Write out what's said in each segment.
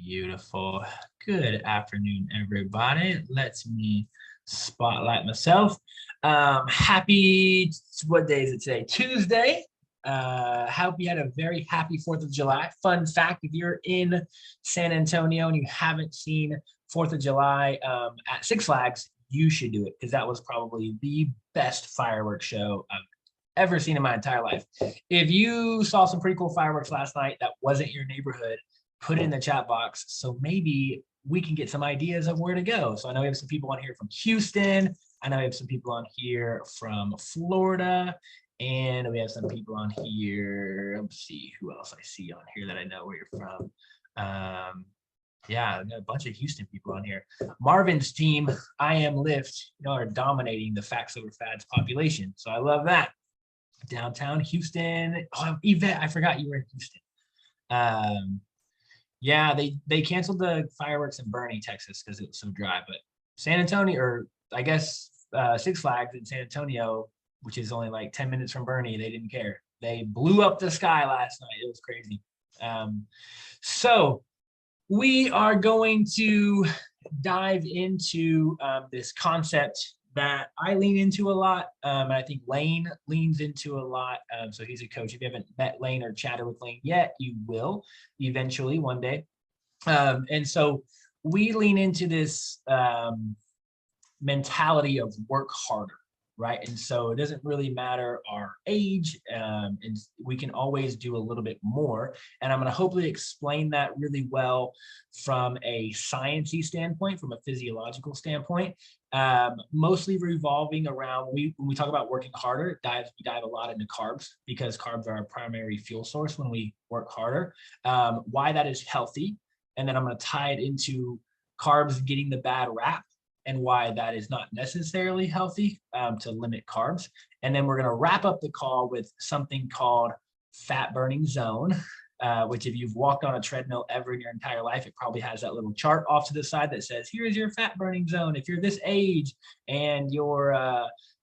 Beautiful. Good afternoon, everybody. Let me spotlight myself. Happy, what day is it today? Tuesday. Hope you had a very happy 4th of July. Fun fact, if you're in San Antonio and you haven't seen 4th of July at Six Flags, you should do it because that was probably the best fireworks show I've ever seen in my entire life. If you saw some pretty cool fireworks last night that wasn't your neighborhood, put it in the chat box so maybe we can get some ideas of where to go. So I know we have some people on here from Houston. I know we have some people on here from Florida. And we have some people on here. Let's see who else I see on here that I know where you're from. Yeah, a bunch of Houston people on here. Marvin's team, I Am Lift, are dominating the Facts Over Fads population. So I love that. Downtown Houston. Oh, Yvette, I forgot you were in Houston. Yeah, they canceled the fireworks in Bernie, Texas, because it was so dry. But San Antonio, or I guess Six Flags in San Antonio, which is only like 10 minutes from Bernie, they didn't care. They blew up the sky last night. It was crazy. So we are going to dive into this concept that I lean into a lot. And I think Lane leans into a lot. So he's a coach. If you haven't met Lane or chatted with Lane yet, you will eventually one day. And so we lean into this mentality of work harder, right? And so it doesn't really matter our age, and we can always do a little bit more. And I'm going to hopefully explain that really well from a sciencey standpoint, from a physiological standpoint, mostly revolving around, when we talk about working harder, we dive a lot into carbs, because carbs are our primary fuel source when we work harder, why that is healthy. And then I'm going to tie it into carbs getting the bad rap and why that is not necessarily healthy, to limit carbs. And then we're going to wrap up the call with something called fat burning zone, which if you've walked on a treadmill ever in your entire life, it probably has that little chart off to the side that says, here's your fat burning zone. If you're this age and you're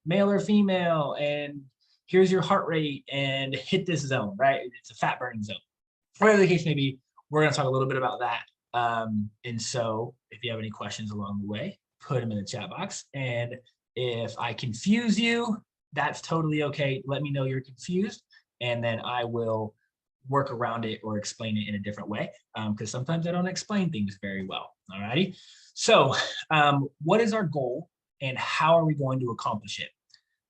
male or female, and here's your heart rate, and hit this zone, right? It's a fat burning zone. Whatever the case may be, we're going to talk a little bit about that. And so if you have any questions along the way, put them in the chat box. And if I confuse you, that's totally okay. Let me know you're confused, and then I will work around it or explain it in a different way, because sometimes I don't explain things very well. All righty. So what is our goal and how are we going to accomplish it?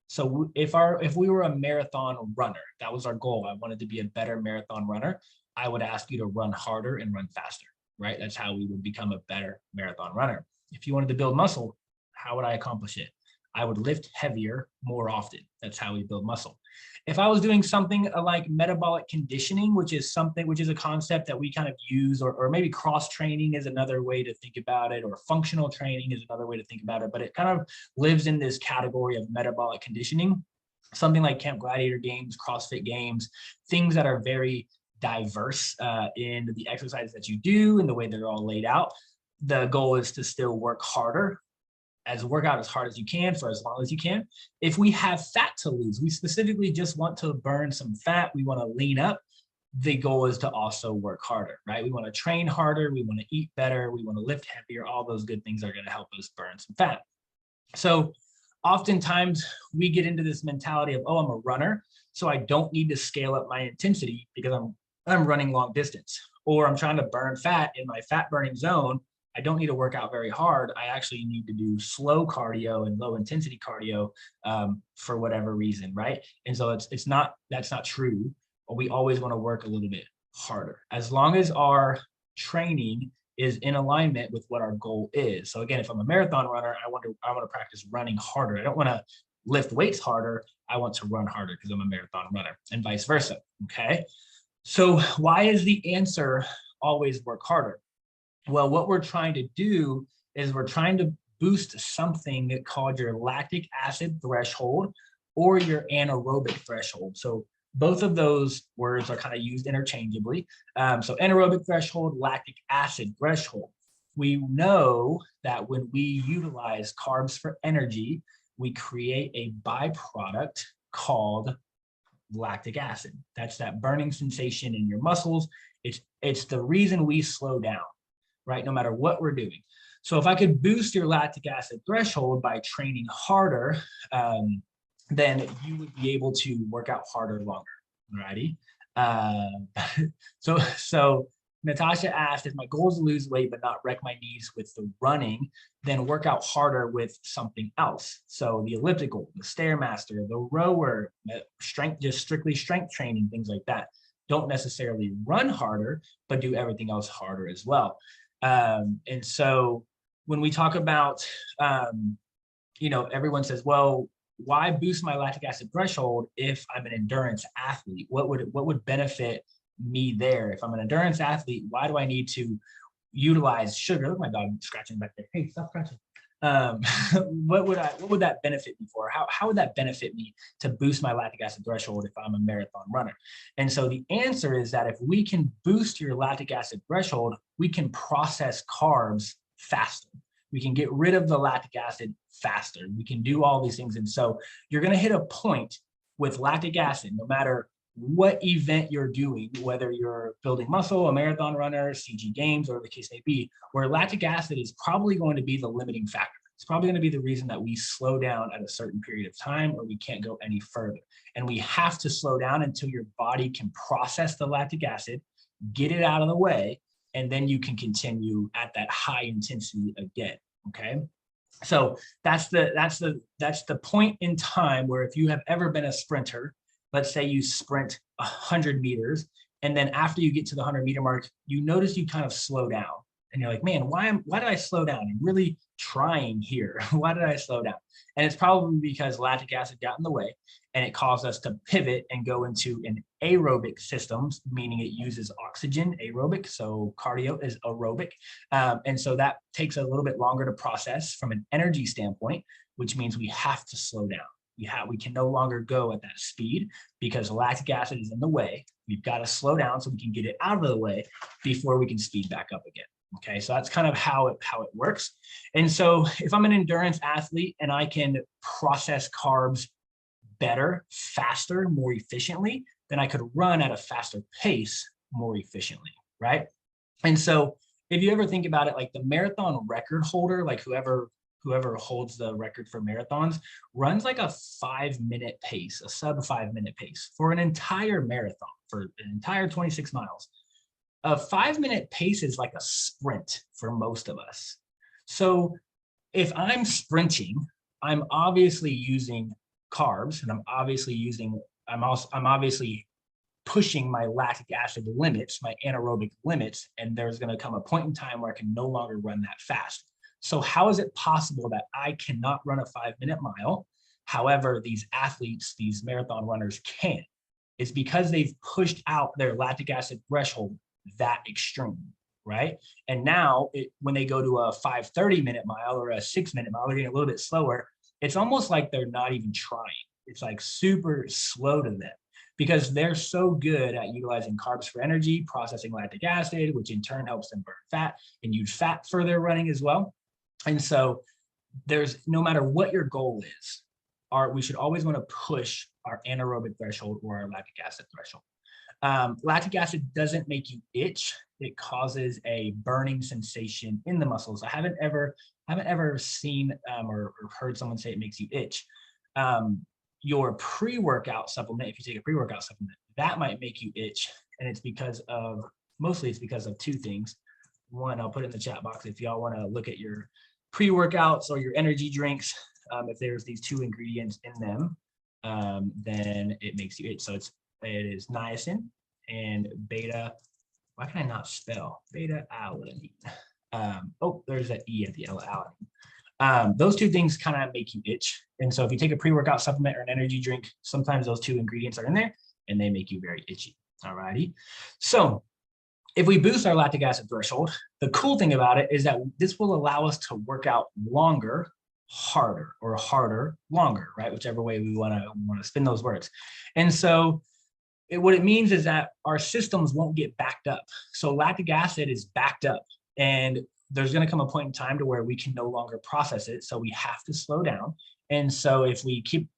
So if we were a marathon runner, that was our goal. I wanted to be a better marathon runner. I would ask you to run harder and run faster, right? That's how we would become a better marathon runner. If you wanted to build muscle, how would I accomplish it? I would lift heavier more often. That's how we build muscle. If I was doing something like metabolic conditioning, which is a concept that we kind of use, or maybe cross training is another way to think about it, or functional training is another way to think about it, but it kind of lives in this category of metabolic conditioning. Something like Camp Gladiator games, CrossFit games, things that are very diverse in the exercises that you do and the way they're all laid out. The goal is to still work harder, work out as hard as you can for as long as you can. If we have fat to lose, we specifically just want to burn some fat, we want to lean up, the goal is to also work harder, right? We want to train harder, we want to eat better, we want to lift heavier. All those good things are going to help us burn some fat. So oftentimes we get into this mentality of, oh, I'm a runner, so I don't need to scale up my intensity because I'm running long distance, or I'm trying to burn fat in my fat burning zone. I don't need to work out very hard. I actually need to do slow cardio and low intensity cardio for whatever reason, right? And so that's not true. We always want to work a little bit harder, as long as our training is in alignment with what our goal is. So again, if I'm a marathon runner, I want to practice running harder. I don't want to lift weights harder. I want to run harder because I'm a marathon runner, and vice versa. Okay. So why is the answer always work harder? Well, what we're trying to do is we're trying to boost something called your lactic acid threshold or your anaerobic threshold. So both of those words are kind of used interchangeably. So anaerobic threshold, lactic acid threshold. We know that when we utilize carbs for energy, we create a byproduct called lactic acid. That's that burning sensation in your muscles. It's the reason we slow down. right? No matter what we're doing. So if I could boost your lactic acid threshold by training harder, then you would be able to work out harder longer, righty? Uh, so Natasha asked, if my goal is to lose weight but not wreck my knees with the running, then work out harder with something else. So the elliptical, the Stairmaster, the rower, strength, just strictly strength training, things like that. Don't necessarily run harder, but do everything else harder as well. And so when we talk about, everyone says, well, why boost my lactic acid threshold if I'm an endurance athlete? What would benefit me there? If I'm an endurance athlete, why do I need to utilize sugar? Look, my dog scratching back there. Hey, stop scratching. What would that benefit me for? How would that benefit me to boost my lactic acid threshold if I'm a marathon runner? And so the answer is that if we can boost your lactic acid threshold, we can process carbs faster. We can get rid of the lactic acid faster. We can do all these things. And so you're going to hit a point with lactic acid, no matter what event you're doing, whether you're building muscle, a marathon runner, CG games, or the case may be, where lactic acid is probably going to be the limiting factor. It's probably going to be the reason that we slow down at a certain period of time, or we can't go any further. And we have to slow down until your body can process the lactic acid, get it out of the way, and then you can continue at that high intensity again. Okay. So that's the point in time where, if you have ever been a sprinter, let's say you sprint 100 meters, and then after you get to the 100-meter mark, you notice you kind of slow down, and you're like, man, why did I slow down? I'm really trying here. Why did I slow down? And it's probably because lactic acid got in the way, and it caused us to pivot and go into an aerobic systems, meaning it uses oxygen, aerobic. So cardio is aerobic. And so that takes a little bit longer to process from an energy standpoint, which means we have to slow down. We can no longer go at that speed because lactic acid is in the way. We've got to slow down so we can get it out of the way before we can speed back up again. Okay, so that's kind of how it works. And so if I'm an endurance athlete and I can process carbs better, faster, more efficiently, then I could run at a faster pace more efficiently, right? And so if you ever think about it, like the marathon record holder, like whoever holds the record for marathons, runs like a 5-minute pace, a sub 5-minute pace for an entire marathon, for an entire 26 miles. A 5-minute pace is like a sprint for most of us. So if I'm sprinting, I'm obviously using carbs, and I'm obviously pushing my lactic acid limits, my anaerobic limits, and there's going to come a point in time where I can no longer run that fast. So how is it possible that I cannot run a 5-minute mile? However, these athletes, these marathon runners can. It's because they've pushed out their lactic acid threshold that extreme, right? And now when they go to a 5:30-minute mile or a 6-minute mile, they're getting a little bit slower. It's almost like they're not even trying. It's like super slow to them because they're so good at utilizing carbs for energy, processing lactic acid, which in turn helps them burn fat and use fat for their running as well. And so no matter what your goal is, we should always want to push our anaerobic threshold or our lactic acid threshold. Lactic acid doesn't make you itch. It causes a burning sensation in the muscles. I haven't ever seen or heard someone say it makes you itch. Your pre-workout supplement, if you take a pre-workout supplement, that might make you itch. And mostly it's because of two things. One, I'll put it in the chat box if y'all want to look at your pre-workouts or your energy drinks. If there's these two ingredients in them, then it makes you itch. So it is niacin and beta. Why can I not spell beta alanine? There's that E at the L, alanine. Those two things kind of make you itch. And so if you take a pre-workout supplement or an energy drink, sometimes those two ingredients are in there and they make you very itchy. All righty. So if we boost our lactic acid threshold, the cool thing about it is that this will allow us to work out longer, harder, or harder, longer, right? Whichever way we want to spin those words. And so what it means is that our systems won't get backed up. So lactic acid is backed up, and there's going to come a point in time to where we can no longer process it. So we have to slow down And so if we keep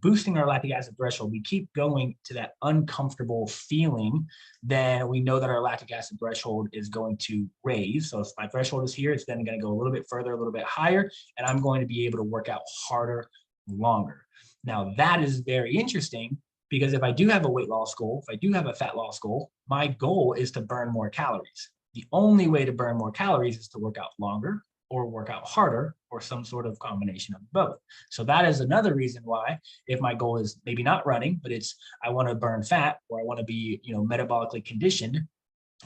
boosting our lactic acid threshold, we keep going to that uncomfortable feeling, then we know that our lactic acid threshold is going to raise. So if my threshold is here, it's then going to go a little bit further, a little bit higher, and I'm going to be able to work out harder, longer. Now that is very interesting, because if I do have a weight loss goal, if I do have a fat loss goal, my goal is to burn more calories. The only way to burn more calories is to work out longer or work out harder, or some sort of combination of both. So that is another reason why, if my goal is maybe not running, but it's I want to burn fat, or I want to be, metabolically conditioned,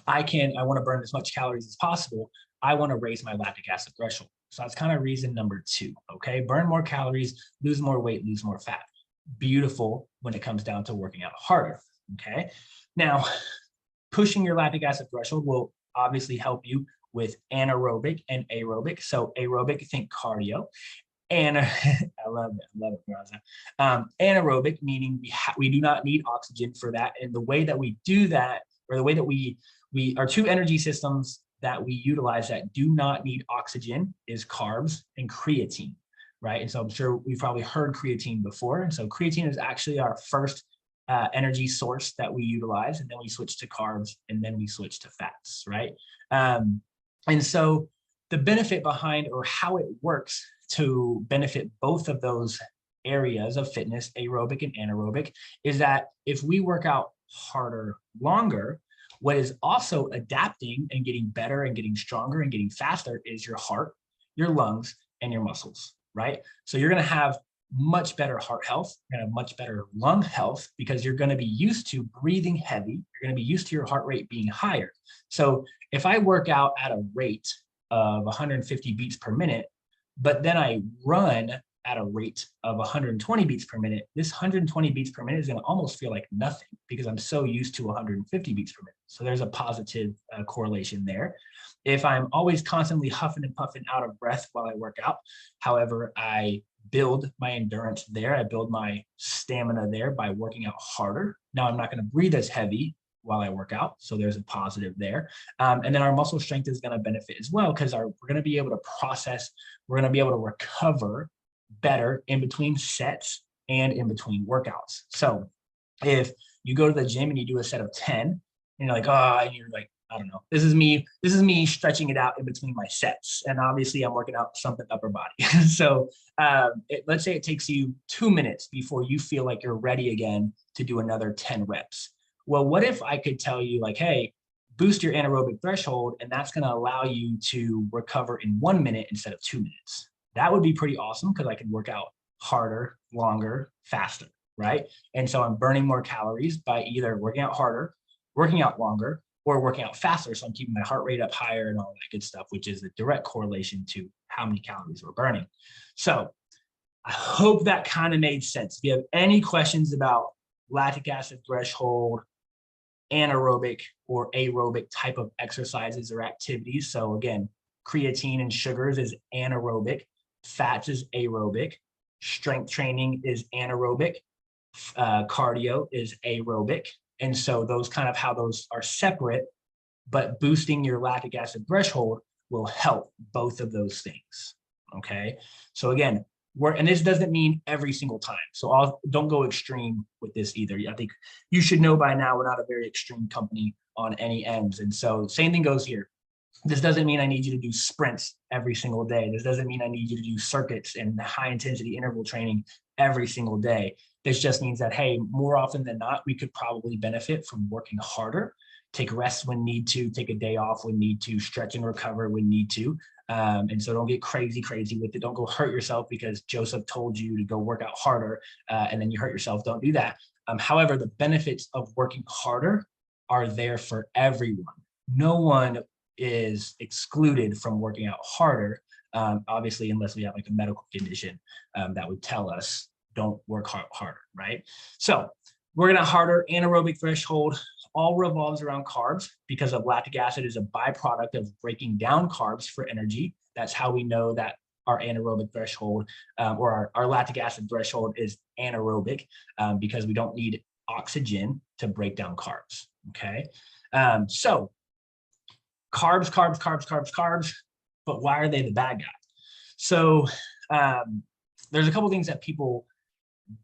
I want to burn as much calories as possible. I want to raise my lactic acid threshold. So that's kind of reason number 2. Okay, burn more calories, lose more weight, lose more fat. Beautiful when it comes down to working out harder. Okay, now pushing your lactic acid threshold will obviously help you with anaerobic and aerobic. So aerobic, think cardio. And I love it. Anaerobic, meaning we do not need oxygen for that. And the way that we do that, or the way that we our 2 energy systems that we utilize that do not need oxygen, is carbs and creatine, right? And so I'm sure we've probably heard creatine before. And so creatine is actually our first energy source that we utilize, and then we switch to carbs, and then we switch to fats, right? And so the benefit behind, or how it works to benefit both of those areas of fitness, aerobic and anaerobic, is that if we work out harder, longer, what is also adapting and getting better and getting stronger and getting faster is your heart, your lungs, and your muscles, right? So you're going to have much better heart health, you're going to have much better lung health, because you're going to be used to breathing heavy. You're going to be used to your heart rate being higher. So if I work out at a rate of 150 beats per minute, but then I run at a rate of 120 beats per minute, this 120 beats per minute is going to almost feel like nothing, because I'm so used to 150 beats per minute. So there's a positive correlation there. If I'm always constantly huffing and puffing out of breath while I work out, however, I build my endurance there, I build my stamina there by working out harder. Now I'm not going to breathe as heavy while I work out, so there's a positive there. And then our muscle strength is going to benefit as well, because we're going to be able to process, we're going to be able to recover better in between sets and in between workouts. So if you go to the gym and you do a set of 10, and you're like, and you're like, I don't know, this is me stretching it out in between my sets, and obviously I'm working out something upper body. So let's say it takes you 2 minutes before you feel like you're ready again to do another 10 reps. Well, what if I could tell you, like, hey, boost your anaerobic threshold, and that's going to allow you to recover in 1 minute instead of 2 minutes. That would be pretty awesome, because I could work out harder, longer, faster, right? And so I'm burning more calories by either working out harder, working out longer, or working out faster. So I'm keeping my heart rate up higher and all that good stuff, which is a direct correlation to how many calories we're burning. So I hope that kind of made sense. If you have any questions about lactic acid threshold, anaerobic or aerobic type of exercises or activities. So again, creatine and sugars is anaerobic, fats is aerobic, strength training is anaerobic, cardio is aerobic. And so those kind of how those are separate, but boosting your lactic acid threshold will help both of those things. Okay. So again, and this doesn't mean every single time. So don't go extreme with this either. I think you should know by now, we're not a very extreme company on any ends. And so same thing goes here. This doesn't mean I need you to do sprints every single day. This doesn't mean I need you to do circuits and high intensity interval training every single day. This just means that, hey, more often than not, we could probably benefit from working harder, take rest when need to, take a day off when need to, stretch and recover when need to. And so don't get crazy with it. Don't go hurt yourself because Joseph told you to go work out harder and then you hurt yourself. Don't do that. However, the benefits of working harder are there for everyone. No one is excluded from working out harder, obviously, unless we have like a medical condition that would tell us don't work harder, right? So working out harder, anaerobic threshold, all revolves around carbs because of lactic acid is a byproduct of breaking down carbs for energy. That's how we know that our anaerobic threshold or our lactic acid threshold is anaerobic because we don't need oxygen to break down carbs, okay? So carbs, but why are they the bad guy? So there's a couple things that people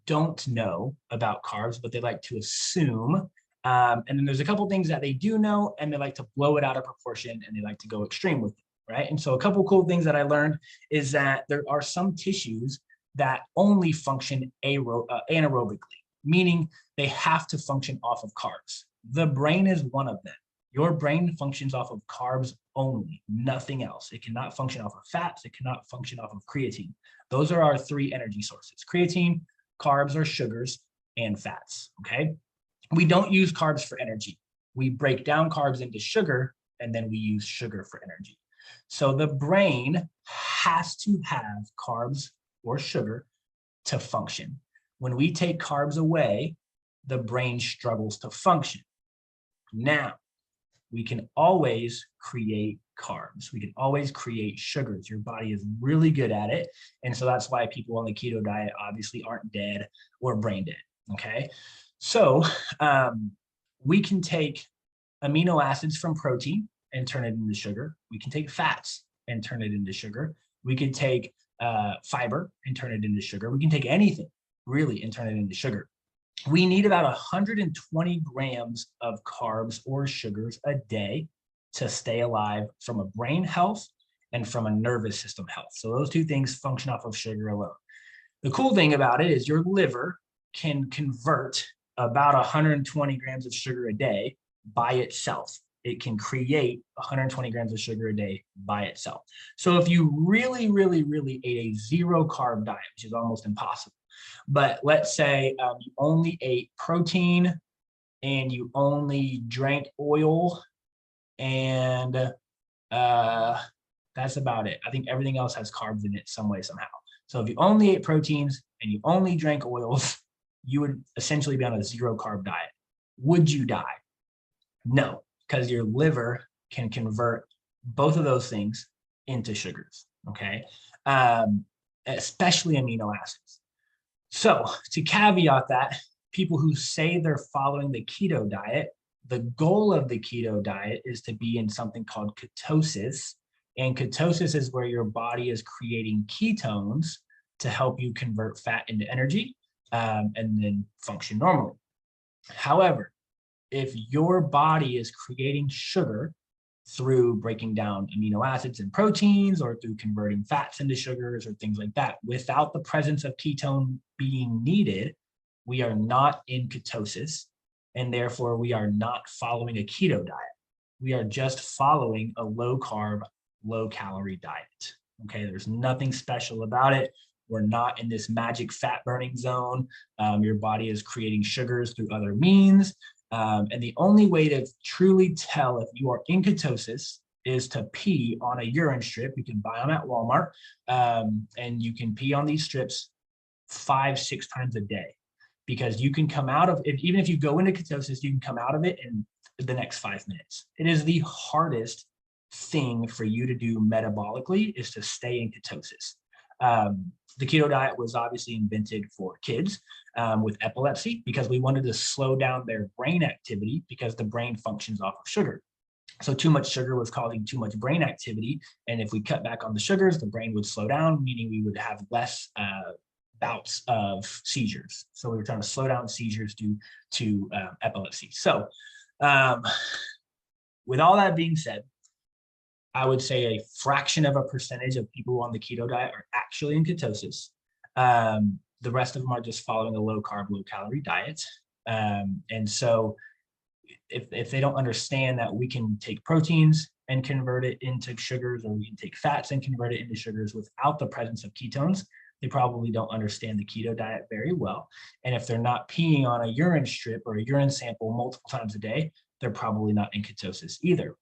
don't know about carbs, but they like to assume. And then there's a couple things that they do know, and they like to blow it out of proportion, and they like to go extreme with it, right? And so a couple cool things that I learned is that there are some tissues that only function anaerobically, meaning they have to function off of carbs. The brain is one of them. Your brain functions off of carbs only, nothing else. It cannot function off of fats. It cannot function off of creatine. Those are our three energy sources: creatine, carbs or sugars, and fats, okay? We don't use carbs for energy. We break down carbs into sugar, and then we use sugar for energy. So the brain has to have carbs or sugar to function. When we take carbs away, the brain struggles to function. Now, we can always create carbs. We can always create sugars. Your body is really good at it. And so that's why people on the keto diet obviously aren't dead or brain dead, okay? So we can take amino acids from protein and turn it into sugar. We can take fats and turn it into sugar. We can take fiber and turn it into sugar. We can take anything really and turn it into sugar. We need about 120 grams of carbs or sugars a day to stay alive from a brain health and from a nervous system health. So those two things function off of sugar alone. The cool thing about it is your liver can convert about 120 grams of sugar a day by itself. It can create 120 grams of sugar a day by itself. So if you really, really, really ate a zero carb diet, which is almost impossible, but let's say you only ate protein and you only drank oil, and that's about it. I think everything else has carbs in it some way, somehow. So if you only ate proteins and you only drank oils, you would essentially be on a zero carb diet. Would you die? No, because your liver can convert both of those things into sugars, okay? Especially amino acids. So to caveat that, people who say they're following the keto diet, the goal of the keto diet is to be in something called ketosis. And ketosis is where your body is creating ketones to help you convert fat into energy and then function normally. However, if your body is creating sugar through breaking down amino acids and proteins, or through converting fats into sugars or things like that, without the presence of ketone being needed, we are not in ketosis, and therefore we are not following a keto diet. We are just following a low carb, low calorie diet. Okay, there's nothing special about it. We're not in this magic fat burning zone. Your body is creating sugars through other means. And the only way to truly tell if you are in ketosis is to pee on a urine strip. You can buy them at Walmart, and you can pee on these strips 5-6 times a day, because you can come out of it. Even if you go into ketosis, you can come out of it in the next 5 minutes. It is the hardest thing for you to do metabolically, is to stay in ketosis. The keto diet was obviously invented for kids with epilepsy, because we wanted to slow down their brain activity, because the brain functions off of sugar. So too much sugar was causing too much brain activity. And if we cut back on the sugars, the brain would slow down, meaning we would have less bouts of seizures. So we were trying to slow down seizures due to epilepsy. So with all that being said, I would say a fraction of a percentage of people on the keto diet are actually in ketosis. The rest of them are just following a low carb, low calorie diet. And so if they don't understand that we can take proteins and convert it into sugars, or we can take fats and convert it into sugars without the presence of ketones, they probably don't understand the keto diet very well. And if they're not peeing on a urine strip or a urine sample multiple times a day, they're probably not in ketosis either.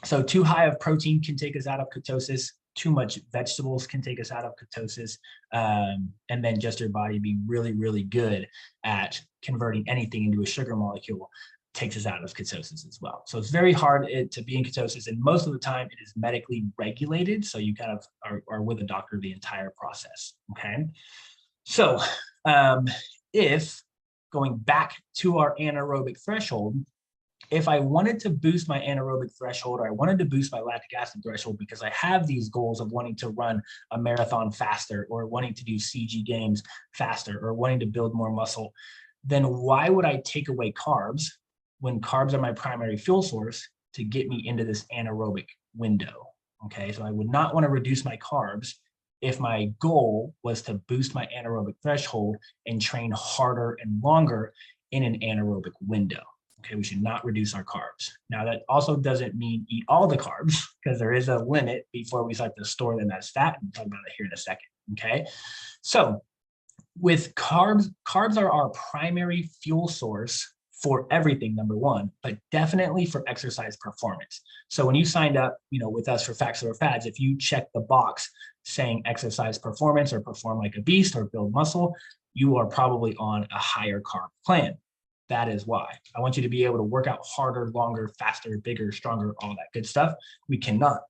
So too high of protein can take us out of ketosis. Too much vegetables can take us out of ketosis. And then just your body being really, really good at converting anything into a sugar molecule takes us out of ketosis as well. So it's very hard to be in ketosis, and most of the time it is medically regulated. So you kind of are with a doctor the entire process, okay? So if going back to our anaerobic threshold, If I wanted to boost my anaerobic threshold, or I wanted to boost my lactic acid threshold because I have these goals of wanting to run a marathon faster, or wanting to do CG games faster, or wanting to build more muscle, then why would I take away carbs when carbs are my primary fuel source to get me into this anaerobic window? Okay, so I would not want to reduce my carbs if my goal was to boost my anaerobic threshold and train harder and longer in an anaerobic window. Okay, we should not reduce our carbs. Now, that also doesn't mean eat all the carbs, because there is a limit before we start to store them as fat. We'll talk about it here in a second. Okay, so with carbs, carbs are our primary fuel source for everything, number one, but definitely for exercise performance. So when you signed up, with us for Facts Over Fads, if you check the box saying exercise performance, or perform like a beast, or build muscle, you are probably on a higher carb plan. That is why. I want you to be able to work out harder, longer, faster, bigger, stronger, all that good stuff. We cannot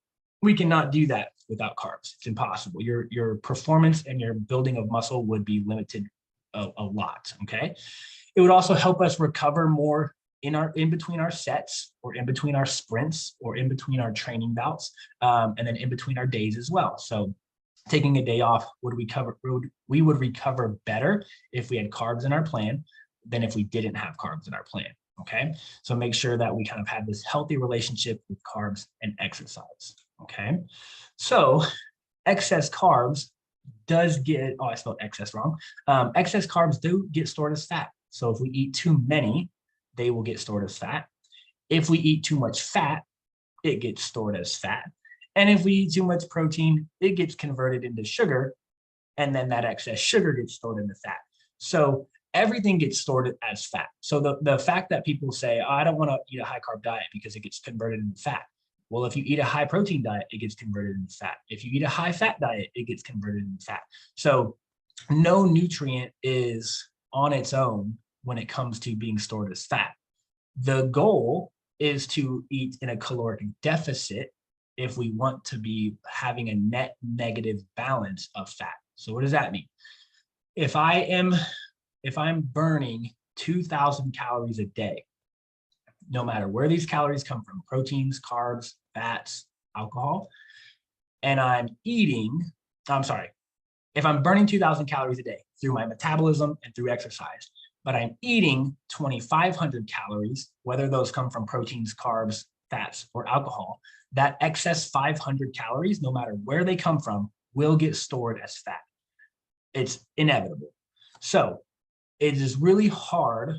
do that without carbs. It's impossible. Your performance and your building of muscle would be limited a lot, okay? It would also help us recover more in between our sets, or in between our sprints, or in between our training bouts, and then in between our days as well. So taking a day off, we would recover better if we had carbs in our plan than if we didn't have carbs in our plan, okay? So make sure that we kind of have this healthy relationship with carbs and exercise, okay? So excess carbs does get, I spelled excess wrong. Excess carbs do get stored as fat. So if we eat too many, they will get stored as fat. If we eat too much fat, it gets stored as fat. And if we eat too much protein, it gets converted into sugar, and then that excess sugar gets stored into fat. So everything gets stored as fat. So the fact that people say, I don't want to eat a high carb diet because it gets converted into fat. Well, if you eat a high protein diet, it gets converted into fat. If you eat a high fat diet, it gets converted into fat. So no nutrient is on its own when it comes to being stored as fat. The goal is to eat in a caloric deficit if we want to be having a net negative balance of fat. So what does that mean? If I'm burning 2,000 calories a day, no matter where these calories come from, proteins, carbs, fats, alcohol, and if I'm burning 2,000 calories a day through my metabolism and through exercise, but I'm eating 2,500 calories, whether those come from proteins, carbs, fats, or alcohol, that excess 500 calories, no matter where they come from, will get stored as fat. It's inevitable. So it is really hard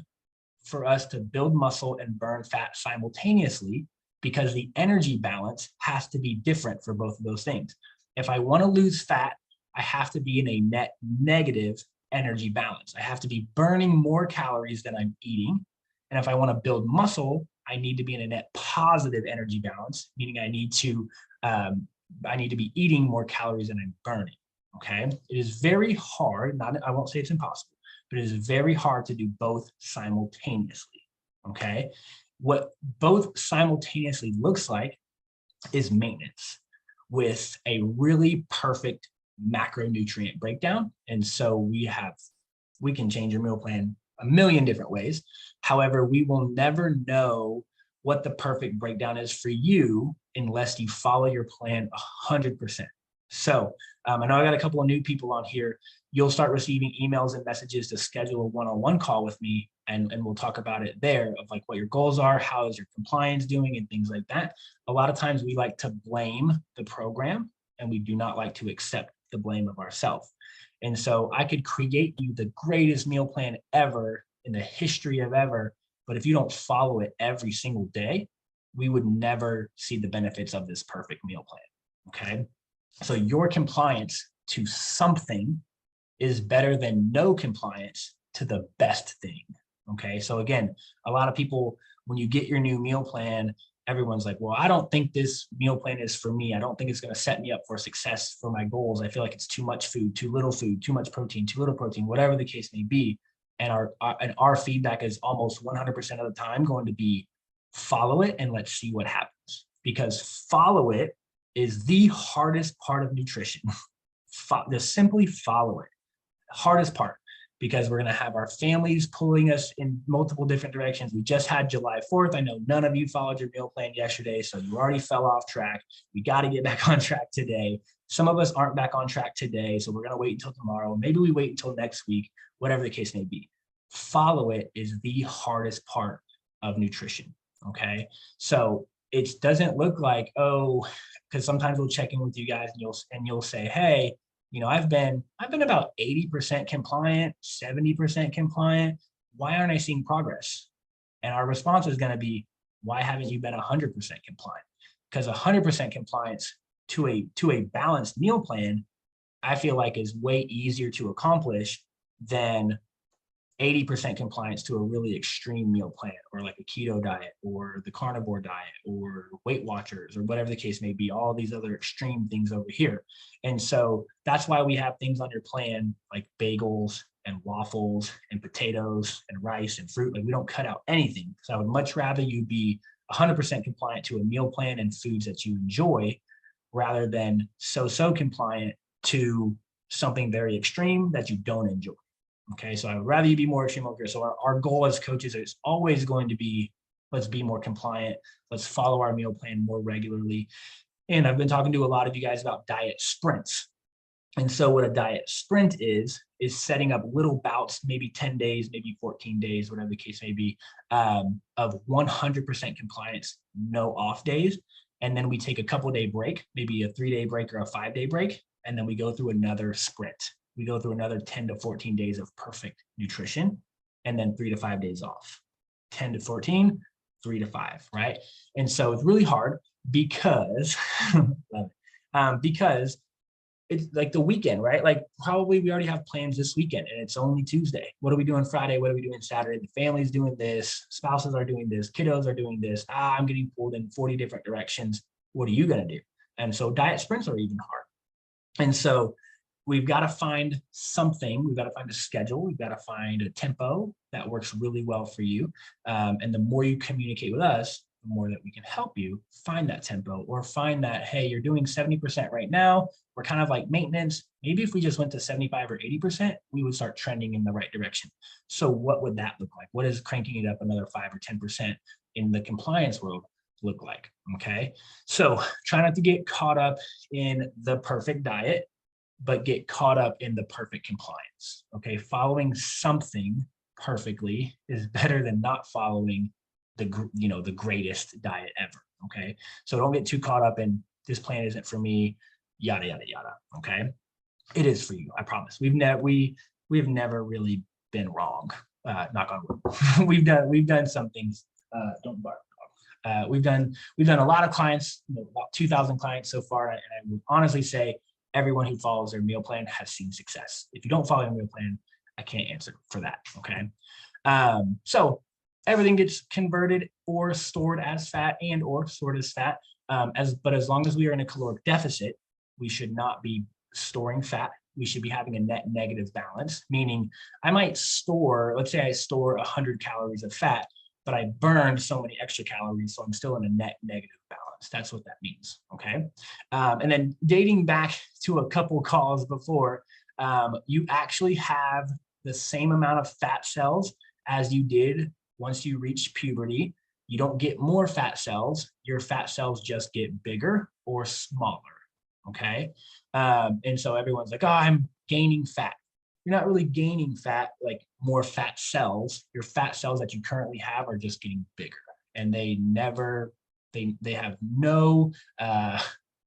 for us to build muscle and burn fat simultaneously, because the energy balance has to be different for both of those things. If I want to lose fat, I have to be in a net negative energy balance. I have to be burning more calories than I'm eating. And if I want to build muscle, I need to be in a net positive energy balance, meaning I need to be eating more calories than I'm burning. Okay. It is very hard, I won't say it's impossible, but it is very hard to do both simultaneously. Okay. What both simultaneously looks like is maintenance with a really perfect macronutrient breakdown. And so we can change your meal plan a million different ways. However, we will never know what the perfect breakdown is for you unless you follow your plan 100%. So I know I got a couple of new people on here. You'll start receiving emails and messages to schedule a one-on-one call with me, and we'll talk about it there, of like what your goals are, how is your compliance doing, and things like that. A lot of times we like to blame the program, and we do not like to accept the blame of ourselves. And so I could create you the greatest meal plan ever in the history of ever, but if you don't follow it every single day, we would never see the benefits of this perfect meal plan. Okay. So your compliance to something is better than no compliance to the best thing. Okay. So again, a lot of people, when you get your new meal plan, everyone's like, well, I don't think this meal plan is for me. I don't think it's going to set me up for success for my goals. I feel like it's too much food, too much protein, too little protein, whatever the case may be. And our feedback is almost 100% of the time going to be follow it and let's see what happens, because follow it is the hardest part of nutrition. Just simply follow it. Hardest part. because we're going to have our families pulling us in multiple different directions. We just had July 4th. I know none of you followed your meal plan yesterday, so you already fell off track. We got to get back on track today. Some of us aren't back on track today, so we're going to wait until tomorrow. Maybe we wait until next week, whatever the case may be. Follow it is the hardest part of nutrition, okay? So it doesn't look like, oh, because sometimes we'll check in with you guys and you'll say, hey, you know, I've been about 80% compliant, 70% compliant. Why aren't I seeing progress? And our response is going to be, why haven't you been 100% compliant? Because 100% compliance to a balanced meal plan, I feel like is way easier to accomplish than 80% compliance to a really extreme meal plan, or like a keto diet or the carnivore diet or Weight Watchers or whatever the case may be, all these other extreme things over here. And so that's why we have things on your plan like bagels and waffles and potatoes and rice and fruit. Like we don't cut out anything. So I would much rather you be 100% compliant to a meal plan and foods that you enjoy rather than so compliant to something very extreme that you don't enjoy. Okay, so I would rather you be more extreme over here. So our goal as coaches is always going to be, let's be more compliant. Let's follow our meal plan more regularly. And I've been talking to a lot of you guys about diet sprints. And so what a diet sprint is setting up little bouts, maybe 10 days, maybe 14 days, whatever the case may be, of 100% compliance, no off days. And then we take a couple-day break, maybe a 3-day break or a 5-day break. And then we go through another sprint. We go through another 10 to 14 days of perfect nutrition, and then 3 to 5 days off. 10 to 14, 3 to 5, right? And so it's really hard because, because it's like the weekend, right? Like probably we already have plans this weekend and it's only Tuesday. What are we doing Friday? What are we doing Saturday? The family's doing this, spouses are doing this, kiddos are doing this. I'm getting pulled in 40 different directions. What are you going to do? And so diet sprints are even hard. And so we've got to find something. We've got to find a schedule. We've got to find a tempo that works really well for you. And the more you communicate with us, the more that we can help you find that tempo or find that, hey, you're doing 70% right now. We're kind of like maintenance. Maybe if we just went to 75 or 80%, we would start trending in the right direction. So what would that look like? What is cranking it up another 5 or 10% in the compliance world look like? Okay. So try not to get caught up in the perfect diet, but get caught up in the perfect compliance. Okay. Following something perfectly is better than not following the greatest diet ever. Okay. So don't get too caught up in this plan isn't for me, yada, yada, yada. Okay. It is for you. I promise. We've never really been wrong. Knock on wood. we've done some things. Don't bark. We've done a lot of clients, about 2,000 clients so far. And I would honestly say everyone who follows their meal plan has seen success. If you don't follow your meal plan, I can't answer for that. Okay. So everything gets converted or stored as fat and or stored as fat. But as long as we are in a caloric deficit, we should not be storing fat. We should be having a net negative balance, meaning I might store, let's say I store 100 calories of fat, but I burned so many extra calories, so I'm still in a net negative balance. That's what that means, okay? And then dating back to a couple calls before, you actually have the same amount of fat cells as you did once you reach puberty. You don't get more fat cells. Your fat cells just get bigger or smaller, okay? And so everyone's like, oh, I'm gaining fat. You're not really gaining fat, like more fat cells. Your fat cells that you currently have are just getting bigger, and they have no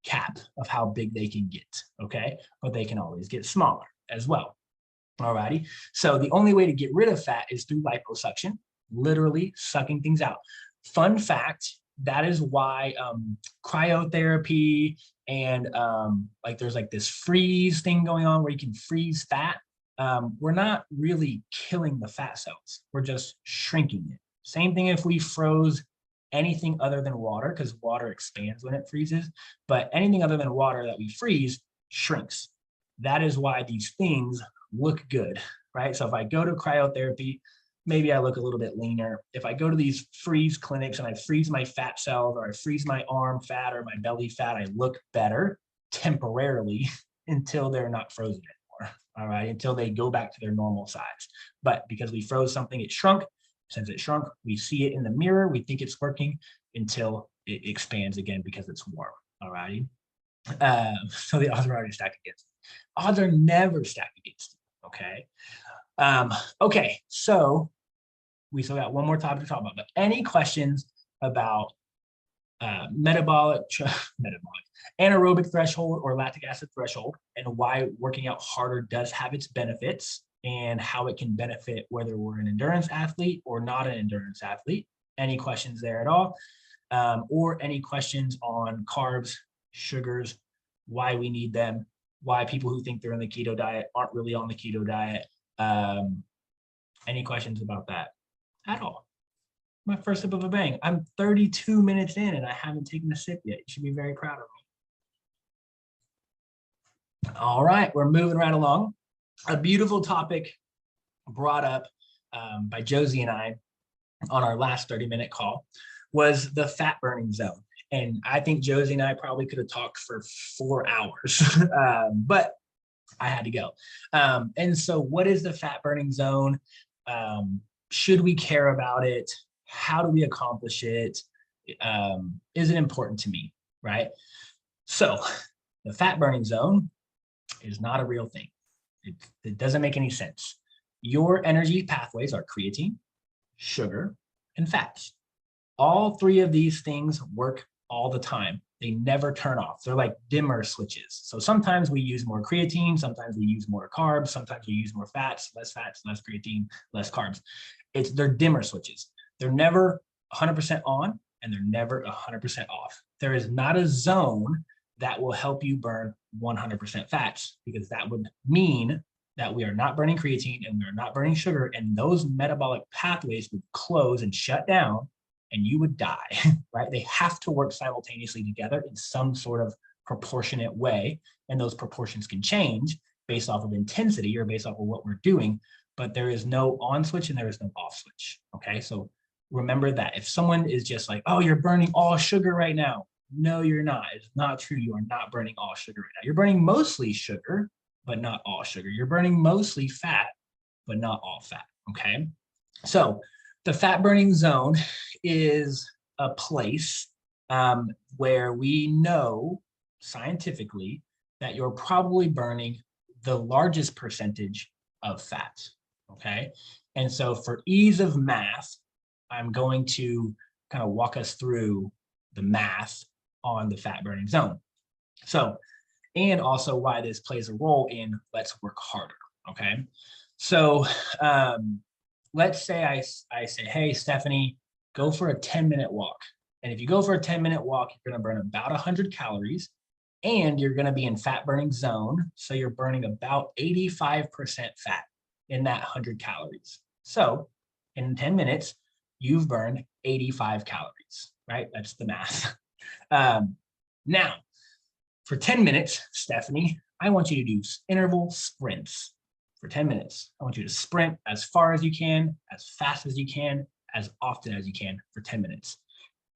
cap of how big they can get, okay? But they can always get smaller as well. Alrighty. So the only way to get rid of fat is through liposuction, literally sucking things out. Fun fact, that is why cryotherapy and like there's like this freeze thing going on where you can freeze fat. We're not really killing the fat cells. We're just shrinking it. Same thing if we froze anything other than water, because water expands when it freezes, but anything other than water that we freeze shrinks. That is why these things look good, right? So if I go to cryotherapy, maybe I look a little bit leaner. If I go to these freeze clinics and I freeze my fat cells or I freeze my arm fat or my belly fat, I look better temporarily until they're not frozen anymore. all right, until they go back to their normal size. But because we froze something, it shrunk. Since it shrunk, we see it in the mirror, we think it's working until it expands again because it's warm, all righty? So the odds are already stacked against you. Odds are never stacked against you, okay? Okay, so we still got one more topic to talk about, but any questions about metabolic, anaerobic threshold or lactic acid threshold, and why working out harder does have its benefits and how it can benefit whether we're an endurance athlete or not an endurance athlete? Any questions there at all? Or any questions on carbs, sugars, why we need them, why people who think they're in the keto diet aren't really on the keto diet? Any questions about that at all? My first sip of a bang. I'm 32 minutes in and I haven't taken a sip yet. You should be very proud of me. All right, we're moving right along. A beautiful topic brought up by Josie and I on our last 30-minute call was the fat burning zone. And I think Josie and I probably could have talked for 4 hours, but I had to go. And so what is the fat burning zone? Should we care about it? How do we accomplish it? Is it important to me, right? So the fat burning zone is not a real thing. It doesn't make any sense. Your energy pathways are creatine, sugar, and fats. All 3 of these things work all the time. They never turn off. They're like dimmer switches. So sometimes we use more creatine, sometimes we use more carbs, sometimes we use more fats, less creatine, less carbs. They're dimmer switches. They're never 100% on and they're never 100% off. There is not a zone that will help you burn 100% fats, because that would mean that we are not burning creatine and we're not burning sugar, and those metabolic pathways would close and shut down and you would die, right? They have to work simultaneously together in some sort of proportionate way. And those proportions can change based off of intensity or based off of what we're doing, but there is no on switch and there is no off switch, okay? So remember that. If someone is just like, oh, you're burning all sugar right now. No, you're not. It's not true. You are not burning all sugar right now. You're burning mostly sugar, but not all sugar. You're burning mostly fat, but not all fat, okay? So the fat burning zone is a place where we know scientifically that you're probably burning the largest percentage of fat, okay? And so for ease of math, I'm going to kind of walk us through the math on the fat burning zone. So, and also why this plays a role in let's work harder, okay? So let's say I say, hey, Stephanie, go for a 10-minute walk. And if you go for a 10-minute walk, you're gonna burn about 100 calories and you're gonna be in fat burning zone. So you're burning about 85% fat in that 100 calories. So in 10 minutes, you've burned 85 calories, right? That's the math. Now, for 10 minutes, Stephanie, I want you to do interval sprints for 10 minutes. I want you to sprint as far as you can, as fast as you can, as often as you can for 10 minutes.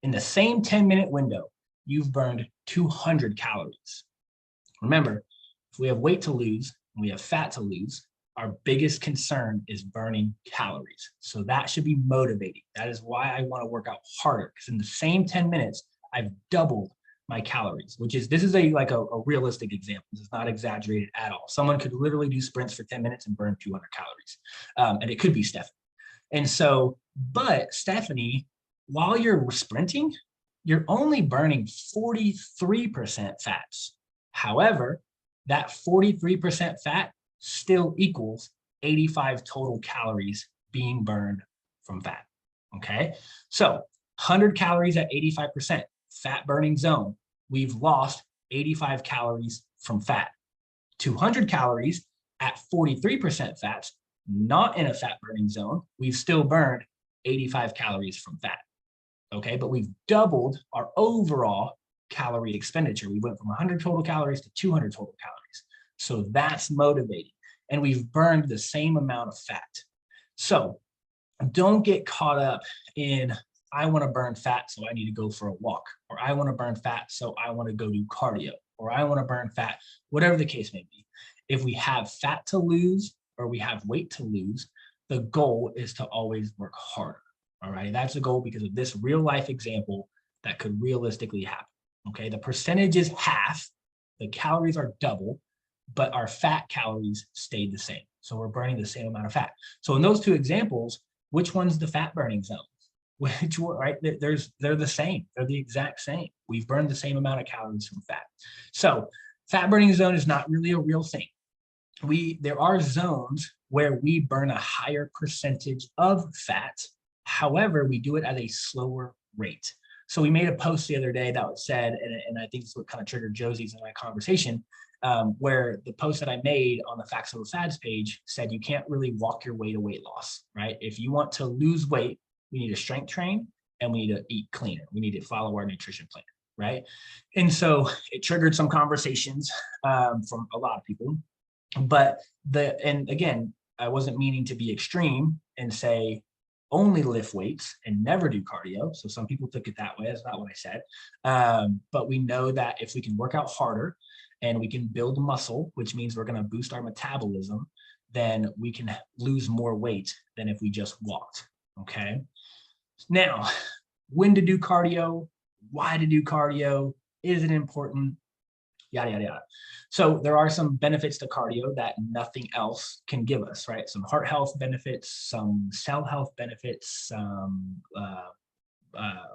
In the same 10-minute window, you've burned 200 calories. Remember, if we have weight to lose and we have fat to lose, our biggest concern is burning calories. So that should be motivating. That is why I want to work out harder, because in the same 10 minutes, I've doubled my calories, which is, this is a realistic example. This is not exaggerated at all. Someone could literally do sprints for 10 minutes and burn 200 calories. And it could be Stephanie. And so, but Stephanie, while you're sprinting, you're only burning 43% fats. However, that 43% fat still equals 85 total calories being burned from fat, okay? So 100 calories at 85%, fat burning zone, we've lost 85 calories from fat. 200 calories at 43% fats, not in a fat burning zone, we've still burned 85 calories from fat, okay? But we've doubled our overall calorie expenditure. We went from 100 total calories to 200 total calories. So that's motivating. And we've burned the same amount of fat. So don't get caught up in, I want to burn fat, so I need to go for a walk, or I want to burn fat, so I want to go do cardio, or I want to burn fat, whatever the case may be. If we have fat to lose or we have weight to lose, the goal is to always work harder. All right. That's the goal because of this real life example that could realistically happen. Okay. The percentage is half, the calories are double, but our fat calories stayed the same. So we're burning the same amount of fat. So in those two examples, which one's the fat burning zone? Which one, right? They're the same. They're the exact same. We've burned the same amount of calories from fat. So fat burning zone is not really a real thing. There are zones where we burn a higher percentage of fat. However, we do it at a slower rate. So we made a post the other day that said, and I think it's what kind of triggered Josie's in my conversation, where the post that I made on the Facts Over Fads page said you can't really walk your way to weight loss, right? If you want to lose weight, we need to strength train and we need to eat cleaner. We need to follow our nutrition plan, right? And so it triggered some conversations from a lot of people. But and again, I wasn't meaning to be extreme and say only lift weights and never do cardio. So some people took it that way. That's not what I said. But we know that if we can work out harder and we can build muscle, which means we're going to boost our metabolism, then we can lose more weight than if we just walked. Okay. Now, when to do cardio, why to do cardio, is it important? Yada, yada, yada. So there are some benefits to cardio that nothing else can give us, right? Some heart health benefits, some cell health benefits, some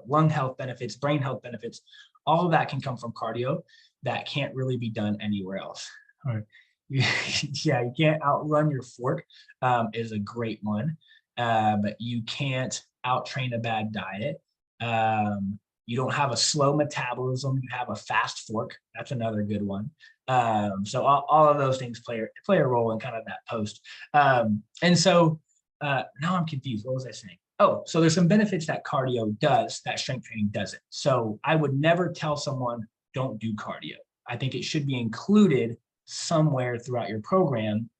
lung health benefits, brain health benefits. All of that can come from cardio that can't really be done anywhere else. All right. Yeah, you can't outrun your fork is a great one, but you can't out-train a bad diet. You don't have a slow metabolism, you have a fast fork. That's another good one. So all of those things play a role in kind of that post. And so now I'm confused. What was I saying? Oh, so there's some benefits that cardio does that strength training doesn't. So I would never tell someone, don't do cardio. I think it should be included somewhere throughout your program.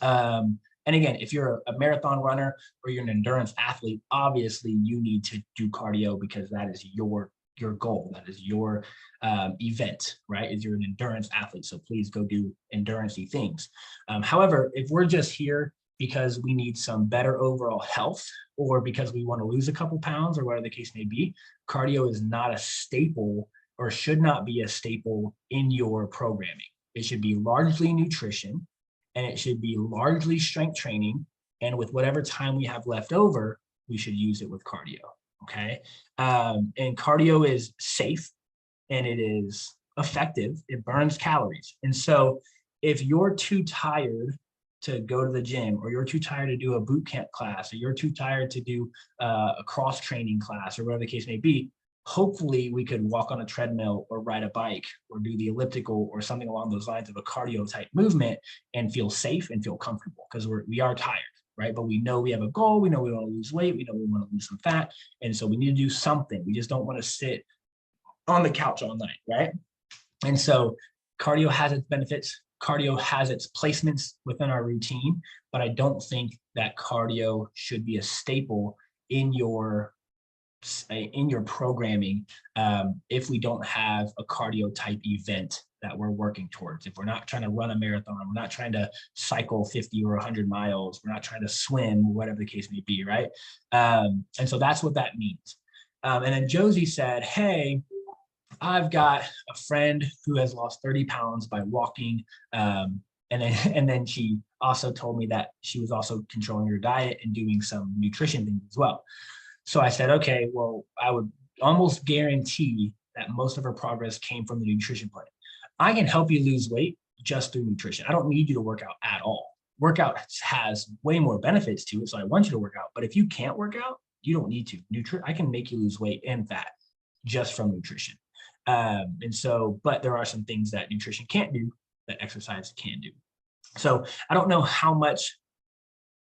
And again, if you're a marathon runner or you're an endurance athlete, obviously you need to do cardio because that is your goal. That is your event, right? Is you're an endurance athlete. So please go do endurance-y things. However, if we're just here because we need some better overall health or because we want to lose a couple pounds or whatever the case may be, cardio is not a staple or should not be a staple in your programming. It should be largely nutrition, and it should be largely strength training. And with whatever time we have left over, we should use it with cardio. Okay. And cardio is safe and it is effective. It burns calories. And so if you're too tired to go to the gym, or you're too tired to do a boot camp class, or you're too tired to do a cross training class, or whatever the case may be, hopefully we could walk on a treadmill or ride a bike or do the elliptical or something along those lines of a cardio type movement and feel safe and feel comfortable because we are tired, right? But we know we have a goal. We know we want to lose weight. We know we want to lose some fat. And so we need to do something. We just don't want to sit on the couch all night, right? And so cardio has its benefits. Cardio has its placements within our routine, but I don't think that cardio should be a staple in your programming if we don't have a cardio type event that we're working towards. If we're not trying to run a marathon, we're not trying to cycle 50 or 100 miles, we're not trying to swim, whatever the case may be, right? And so that's what that means. And then Josie said, hey, I've got a friend who has lost 30 pounds by walking. And then she also told me that she was also controlling her diet and doing some nutrition things as well. So I said, okay, well, I would almost guarantee that most of her progress came from the nutrition plan. I can help you lose weight just through nutrition. I don't need you to work out at all. Workout has way more benefits to it, so I want you to work out. But if you can't work out, you don't need to. I can make you lose weight and fat just from nutrition. And so, but there are some things that nutrition can't do that exercise can do. So I don't know how much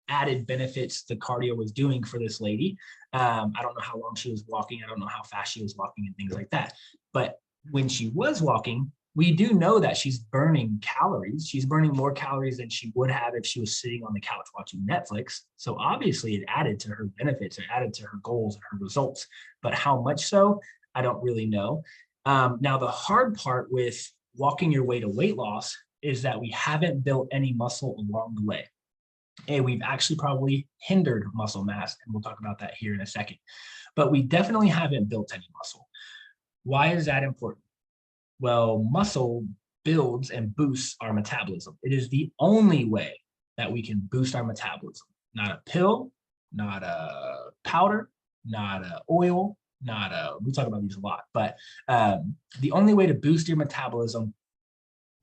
added benefits the cardio was doing for this lady. I don't know how long she was walking. I don't know how fast she was walking and things like that. But when she was walking, we do know that she's burning calories. She's burning more calories than she would have if she was sitting on the couch watching Netflix. So obviously it added to her benefits, it added to her goals and her results. But how much so, I don't really know. Now, the hard part with walking your way to weight loss is that we haven't built any muscle along the way. And we've actually probably hindered muscle mass, and we'll talk about that here in a second. But we definitely haven't built any muscle. Why is that important? Well, muscle builds and boosts our metabolism. It is the only way that we can boost our metabolism. Not a pill, not a powder, not a oil, not a, we talk about these a lot, but the only way to boost your metabolism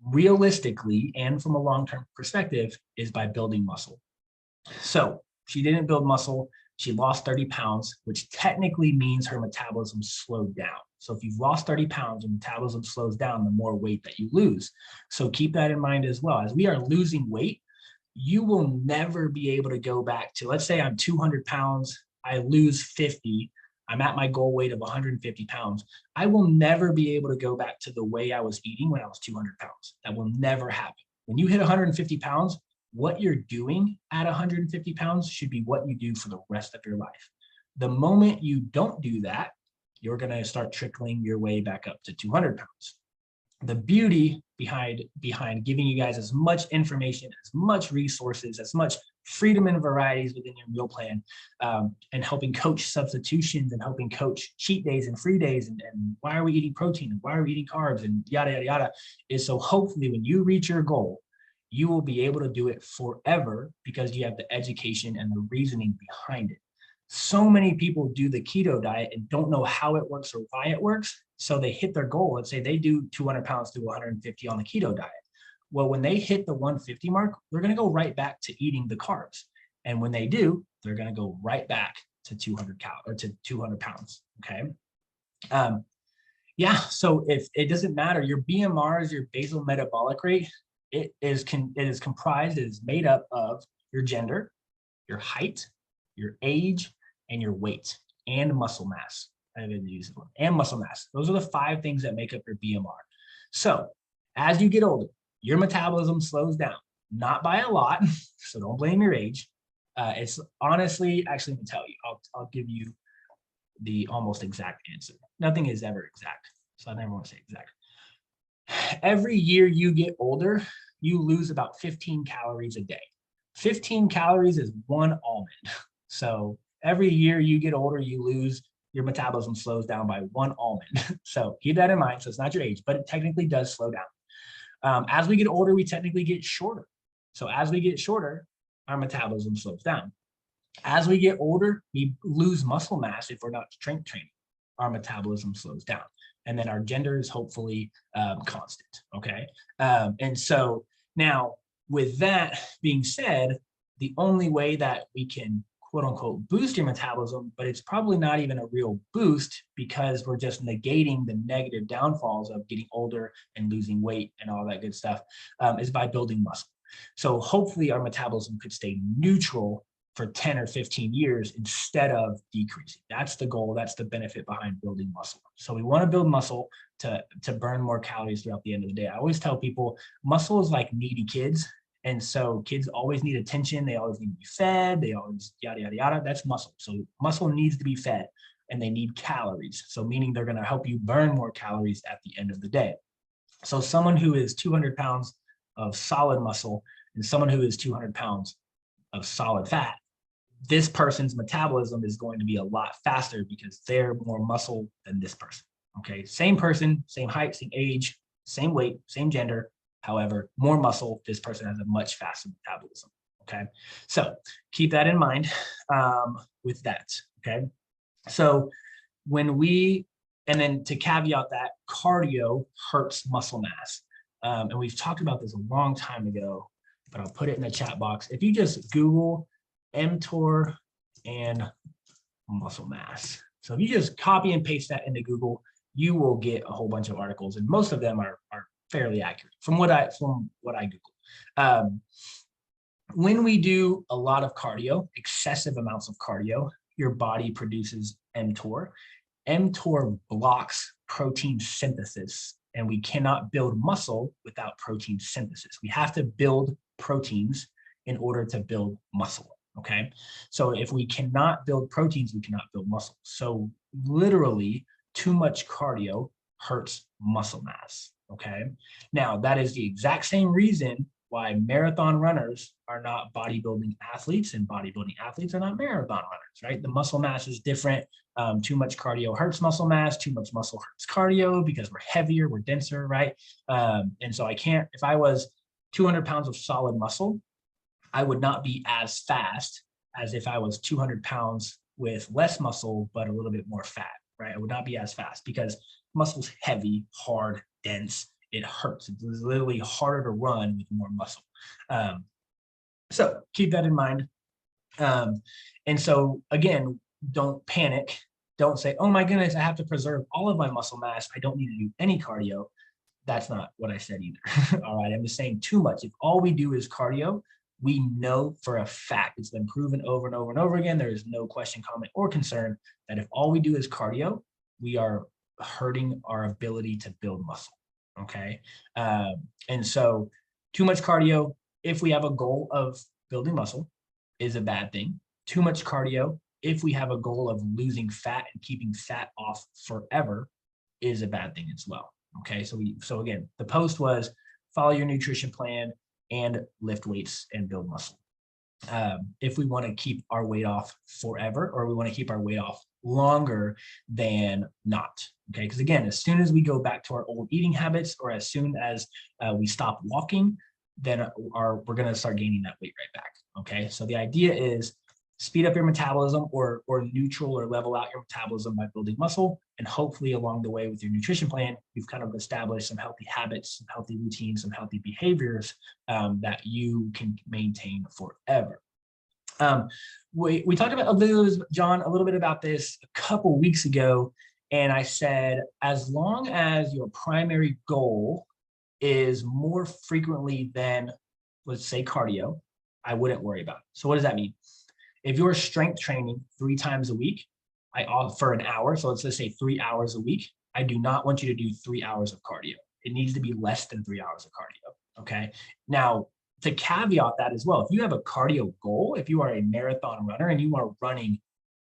realistically and from a long-term perspective is by building muscle. So she didn't build muscle. She lost 30 pounds, which technically means her metabolism slowed down. So if you've lost 30 pounds, your metabolism slows down the more weight that you lose. So keep that in mind as well. As we are losing weight, you will never be able to go back to, let's say I'm 200 pounds, I lose 50, I'm at my goal weight of 150 pounds. I will never be able to go back to the way I was eating when I was 200 pounds. That will never happen. When you hit 150 pounds, what you're doing at 150 pounds should be what you do for the rest of your life. The moment you don't do that, you're going to start trickling your way back up to 200 pounds. The beauty behind giving you guys as much information, as much resources, as much freedom and varieties within your meal plan, and helping coach substitutions and helping coach cheat days and free days, and why are we eating protein and why are we eating carbs and yada, yada, yada, is so hopefully when you reach your goal, you will be able to do it forever because you have the education and the reasoning behind it. So many people do the keto diet and don't know how it works or why it works. So they hit their goal. Let's say they do 200 pounds to 150 on the keto diet. Well, when they hit the 150 mark, they're going to go right back to eating the carbs. And when they do, they're going to go right back to 200 pounds. Okay. Yeah. So if it doesn't matter, your BMR is your basal metabolic rate. It is made up of your gender, your height, your age, and your weight, and muscle mass. I didn't use it, and muscle mass. Those are the 5 things that make up your BMR. So as you get older, your metabolism slows down, not by a lot. So don't blame your age. It's honestly, actually, let me tell you, I'll give you the almost exact answer. Nothing is ever exact. So I never want to say exact. Every year you get older, you lose about 15 calories a day. 15 calories is 1 almond. So every year you get older, you lose, your metabolism slows down by 1 almond. So keep that in mind. So it's not your age, but it technically does slow down. As we get older, we technically get shorter. So as we get shorter, our metabolism slows down. As we get older, we lose muscle mass if we're not strength training. Our metabolism slows down. And then our gender is hopefully constant, okay? And so now with that being said, the only way that we can quote unquote boost your metabolism, but it's probably not even a real boost because we're just negating the negative downfalls of getting older and losing weight and all that good stuff, is by building muscle. So hopefully our metabolism could stay neutral for 10 or 15 years instead of decreasing. That's the goal. That's the benefit behind building muscle. So we want to build muscle to burn more calories throughout the end of the day. I always tell people muscle is like needy kids. And so kids always need attention. They always need to be fed. They always yada, yada, yada. That's muscle. So muscle needs to be fed and they need calories. So meaning they're going to help you burn more calories at the end of the day. So someone who is 200 pounds of solid muscle and someone who is 200 pounds of solid fat, this person's metabolism is going to be a lot faster because they're more muscle than this person. Okay, same person, same height, same age, same weight, same gender. However, more muscle, this person has a much faster metabolism. Okay, so keep that in mind with that. Okay, so when we, and then to caveat that, cardio hurts muscle mass. And we've talked about this a long time ago, but I'll put it in the chat box. If you just Google mTOR and muscle mass. So if you just copy and paste that into Google, you will get a whole bunch of articles, and most of them are fairly accurate from what I Google. When we do a lot of cardio, excessive amounts of cardio, your body produces mTOR. mTOR blocks protein synthesis, and we cannot build muscle without protein synthesis. We have to build proteins in order to build muscle. Okay, so if we cannot build proteins, we cannot build muscle. So literally, too much cardio hurts muscle mass. Okay. Now, that is the exact same reason why marathon runners are not bodybuilding athletes and bodybuilding athletes are not marathon runners, right? The muscle mass is different. Too much cardio hurts muscle mass, too much muscle hurts cardio because we're heavier, we're denser, right? And so I can't, if I was 200 pounds of solid muscle, I would not be as fast as if I was 200 pounds with less muscle, but a little bit more fat, right? I would not be as fast because muscle's heavy, hard, dense. It hurts. It's literally harder to run with more muscle. Um, so keep that in mind. And so again, don't panic. Don't say, oh my goodness, I have to preserve all of my muscle mass. I don't need to do any cardio. That's not what I said either. All right. I'm just saying too much. If all we do is cardio, we know for a fact, it's been proven over and over and over again. There is no question, comment, or concern that if all we do is cardio, we are hurting our ability to build muscle. Okay. And so too much cardio, if we have a goal of building muscle, is a bad thing. Too much cardio, if we have a goal of losing fat and keeping fat off forever, is a bad thing as well. Okay, so again, the post was follow your nutrition plan and lift weights and build muscle. If we want to keep our weight off forever, or we want to keep our weight off longer than not. Okay, because again, as soon as we go back to our old eating habits, or as soon as we stop walking, then we're going to start gaining that weight right back. Okay, so the idea is speed up your metabolism or neutral or level out your metabolism by building muscle. And hopefully along the way with your nutrition plan, you've kind of established some healthy habits, some healthy routines, some healthy behaviors that you can maintain forever. We talked about John, a little bit about this a couple weeks ago. And I said, as long as your primary goal is more frequently than, let's say, cardio, I wouldn't worry about it. So what does that mean? If you're strength training 3 times a week, I offer an hour. So let's just say 3 hours a week. I do not want you to do 3 hours of cardio. It needs to be less than 3 hours of cardio. Okay. Now, to caveat that as well, if you have a cardio goal, if you are a marathon runner and you are running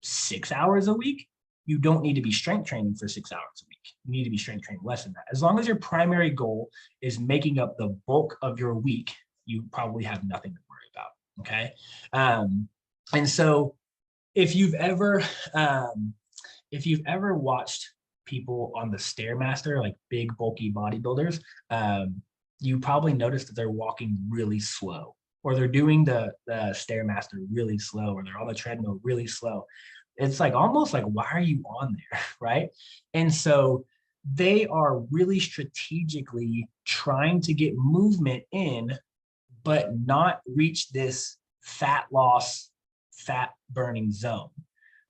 6 hours a week, you don't need to be strength training for 6 hours a week. You need to be strength training less than that. As long as your primary goal is making up the bulk of your week, you probably have nothing to worry about. Okay. And so if you've ever watched people on the Stairmaster, like big bulky bodybuilders, you probably noticed that they're walking really slow, or they're doing the Stairmaster really slow, or they're on the treadmill really slow. It's like almost like, why are you on there? Right. And so they are really strategically trying to get movement in, but not reach this fat loss, fat burning zone.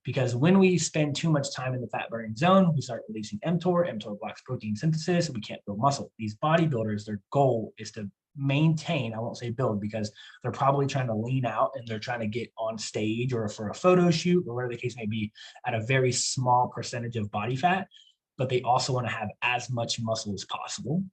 Because when we spend too much time in the fat burning zone, we start releasing mTOR. mTOR blocks protein synthesis, and we can't build muscle. These bodybuilders, their goal is to maintain, I won't say build, because they're probably trying to lean out and they're trying to get on stage or for a photo shoot or whatever the case may be at a very small percentage of body fat, but they also want to have as much muscle as possible.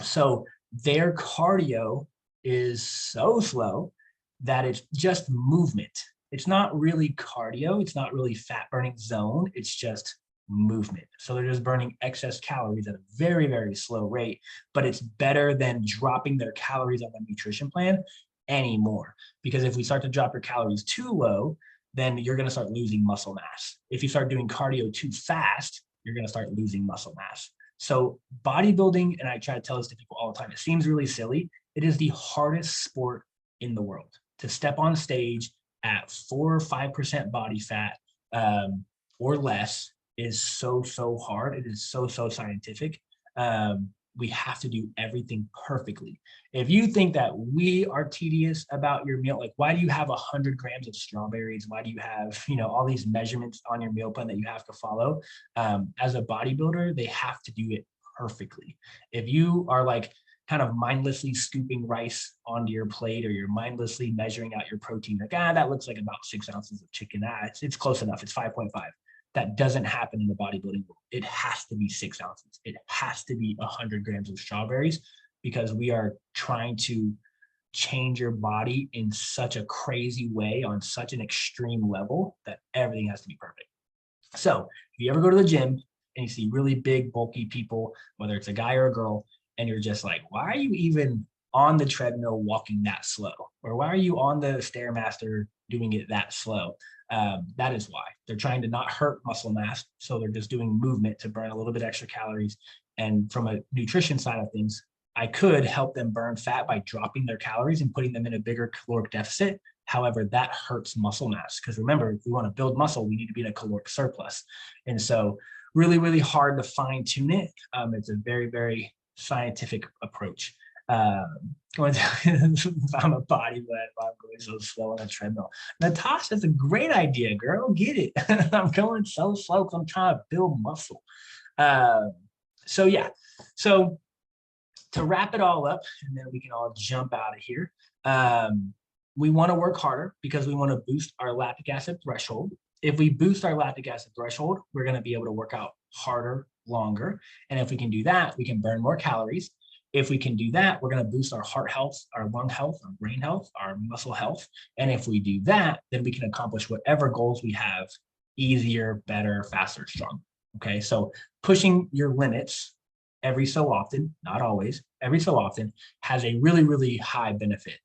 So their cardio is so slow that it's just movement. It's not really cardio. It's not really fat burning zone. It's just movement. So they're just burning excess calories at a very, very slow rate, but it's better than dropping their calories on the nutrition plan anymore. Because if we start to drop your calories too low, then you're going to start losing muscle mass. If you start doing cardio too fast, you're going to start losing muscle mass. So bodybuilding, and I try to tell this to people all the time, it seems really silly. It is the hardest sport in the world. To step on stage at 4 or 5% body fat or less is so hard. It is so scientific. We have to do everything perfectly. If you think that we are tedious about your meal, like why do you have 100 grams of strawberries? Why do you have, all these measurements on your meal plan that you have to follow? As a bodybuilder, they have to do it perfectly. If you are like kind of mindlessly scooping rice onto your plate, or you're mindlessly measuring out your protein, like, that looks like about 6 ounces of chicken. It's close enough. It's 5.5. That doesn't happen in the bodybuilding world. It has to be 6 ounces. It has to be 100 grams of strawberries, because we are trying to change your body in such a crazy way on such an extreme level that everything has to be perfect. So if you ever go to the gym and you see really big, bulky people, whether it's a guy or a girl, and you're just like, why are you even on the treadmill walking that slow? Or why are you on the Stairmaster doing it that slow? That is why. They're trying to not hurt muscle mass. So they're just doing movement to burn a little bit extra calories. And from a nutrition side of things, I could help them burn fat by dropping their calories and putting them in a bigger caloric deficit. However, that hurts muscle mass, because remember, if we want to build muscle, we need to be in a caloric surplus. And so really, really hard to fine tune it. It's a very, very scientific approach. I'm a body weight, I'm going so slow on a treadmill. Natasha, that's a great idea, girl. Get it. I'm going so slow because I'm trying to build muscle. So yeah. So to wrap it all up, and then we can all jump out of here. We want to work harder because we want to boost our lactic acid threshold. If we boost our lactic acid threshold, we're going to be able to work out harder, longer. And if we can do that, we can burn more calories. If we can do that, we're going to boost our heart health, our lung health, our brain health, our muscle health. And if we do that, then we can accomplish whatever goals we have easier, better, faster, stronger. Okay. So pushing your limits every so often, not always, every so often has a really, really high benefit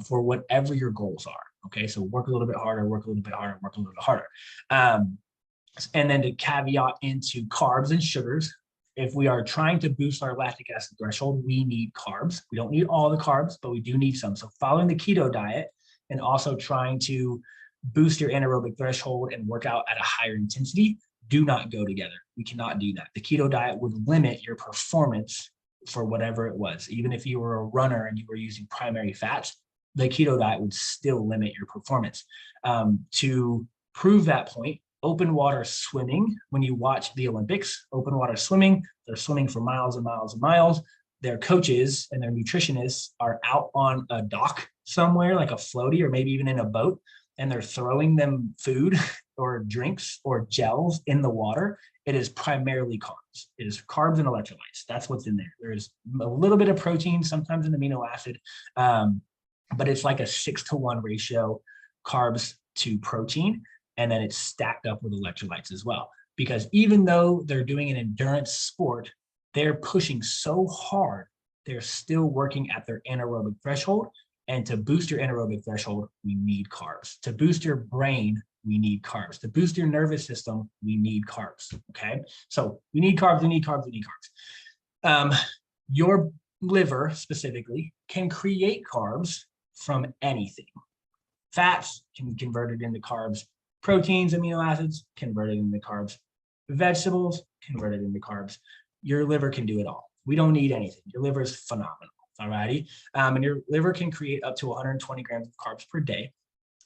for whatever your goals are. Okay, so work a little bit harder, work a little bit harder, work a little bit harder. And then to caveat into carbs and sugars, if we are trying to boost our lactic acid threshold, we need carbs. We don't need all the carbs, but we do need some. So following the keto diet and also trying to boost your anaerobic threshold and work out at a higher intensity do not go together. We cannot do that. The keto diet would limit your performance for whatever it was. Even if you were a runner and you were using primary fats, the keto diet would still limit your performance. To prove that point, open water swimming, when you watch the Olympics, open water swimming, they're swimming for miles and miles and miles. Their coaches and their nutritionists are out on a dock somewhere, like a floaty or maybe even in a boat, and they're throwing them food or drinks or gels in the water. It is primarily carbs. It is carbs and electrolytes. That's what's in there. There's a little bit of protein, sometimes an amino acid, but it's like a 6-to-1 ratio carbs to protein. And then it's stacked up with electrolytes as well. Because even though they're doing an endurance sport, they're pushing so hard, they're still working at their anaerobic threshold. And to boost your anaerobic threshold, we need carbs. To boost your brain, we need carbs. To boost your nervous system, we need carbs, okay? So we need carbs, we need carbs, we need carbs. Your liver specifically can create carbs from anything. Fats can be converted into carbs. Proteins, amino acids, converted into carbs. Vegetables, converted into carbs. Your liver can do it all. We don't need anything. Your liver is phenomenal. Alrighty. And your liver can create up to 120 grams of carbs per day.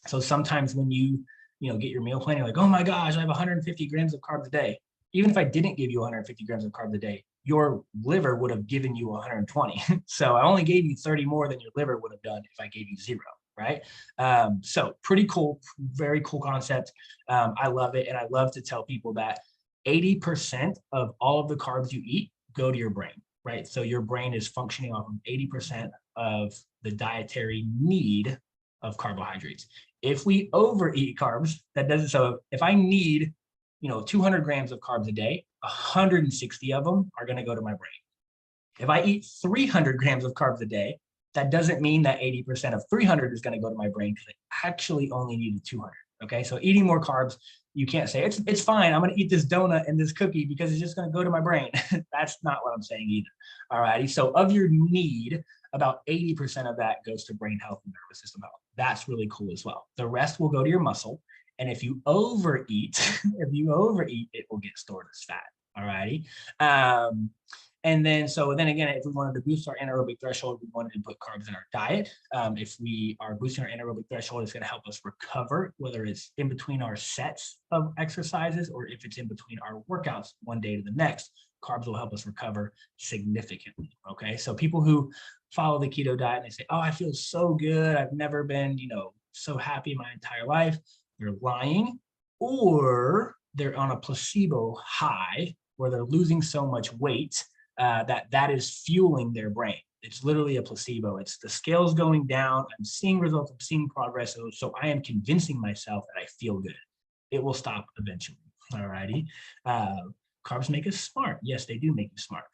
So sometimes when you get your meal plan, you're like, oh my gosh, I have 150 grams of carbs a day. Even if I didn't give you 150 grams of carbs a day, your liver would have given you 120. So I only gave you 30 more than your liver would have done if I gave you 0, right? So pretty cool, very cool concept. I love it. And I love to tell people that 80% of all of the carbs you eat go to your brain, right? So your brain is functioning off of 80% of the dietary need of carbohydrates. If we overeat carbs, that doesn't, so if I need, 200 grams of carbs a day, 160 of them are going to go to my brain. If I eat 300 grams of carbs a day, that doesn't mean that 80% of 300 is going to go to my brain, because I actually only needed 200. Okay. So eating more carbs, you can't say it's fine. I'm going to eat this donut and this cookie because it's just going to go to my brain. That's not what I'm saying either. All righty. So of your need, about 80% of that goes to brain health and nervous system health. That's really cool as well. The rest will go to your muscle. And if you overeat, it will get stored as fat. All righty. And then again, if we wanted to boost our anaerobic threshold, we wanted to put carbs in our diet. If we are boosting our anaerobic threshold, it's going to help us recover, whether it's in between our sets of exercises or if it's in between our workouts one day to the next. Carbs will help us recover significantly. Okay. So people who follow the keto diet and they say, oh, I feel so good, I've never been, so happy my entire life. They're lying, or they're on a placebo high where they're losing so much weight that is fueling their brain. It's literally a placebo. It's the scales going down. I'm seeing results. I'm seeing progress. So I am convincing myself that I feel good. It will stop eventually. All righty. Carbs make us smart. Yes, they do make you smart.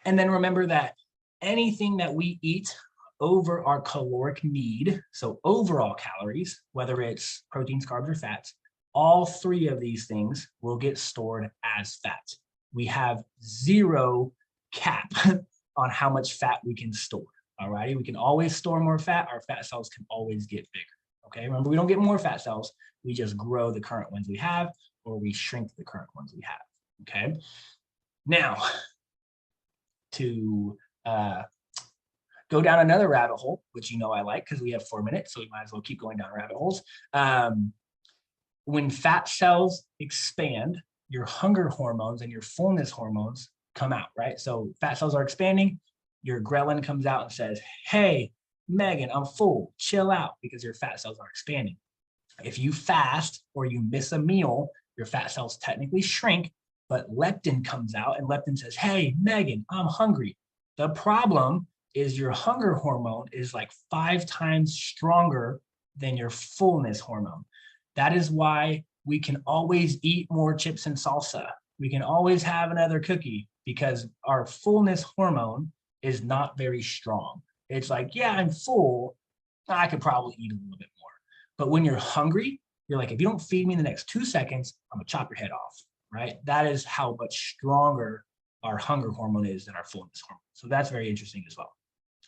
And then remember that anything that we eat over our caloric need, so overall calories, whether it's proteins, carbs, or fats, all three of these things will get stored as fat. We have zero cap on how much fat we can store. All righty, we can always store more fat. Our fat cells can always get bigger. Okay, remember, we don't get more fat cells. We just grow the current ones we have, or we shrink the current ones we have. Okay, now to go down another rabbit hole, which you know I like because we have 4 minutes, so we might as well keep going down rabbit holes. When fat cells expand, your hunger hormones and your fullness hormones come out, right? So fat cells are expanding, your ghrelin comes out and says, hey, Megan, I'm full, chill out, because your fat cells are expanding. If you fast or you miss a meal, your fat cells technically shrink, but leptin comes out and leptin says, hey, Megan, I'm hungry. The problem is your hunger hormone is like 5 times stronger than your fullness hormone. That is why we can always eat more chips and salsa. We can always have another cookie because our fullness hormone is not very strong. It's like, yeah, I'm full. I could probably eat a little bit more. But when you're hungry, you're like, if you don't feed me in the next 2 seconds, I'm gonna chop your head off, right? That is how much stronger our hunger hormone is than our fullness hormone. So that's very interesting as well.